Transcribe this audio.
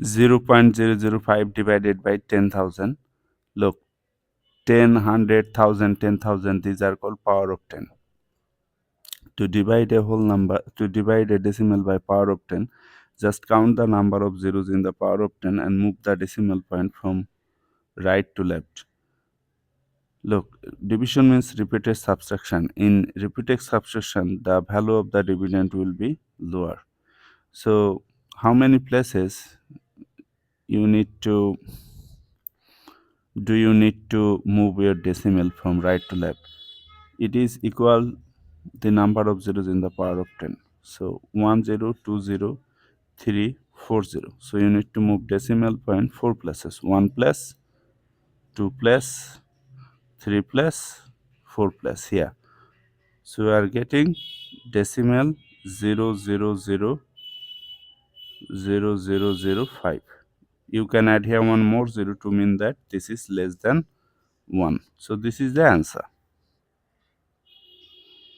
0.005 divided by 10,000. Look, 10, 100,000, 10,000, these are called power of 10. To divide a whole number, to divide a decimal by power of 10, just count the number of zeros in the power of 10 and move the decimal point from right to left. Look, division means repeated subtraction. In repeated subtraction, the value of the dividend will be lower. So, how many places you need to do you need to move your decimal from right to left? It is equal the number of zeros in the power of 10. So 1 0, 2 0, 3, 4 0. So you need to move decimal point 4 places. 1 place, 2 place, 3 place, 4 place here. So we are getting decimal 0.0000005. You can add here one more 0 to mean that this is less than 1. So this is the answer.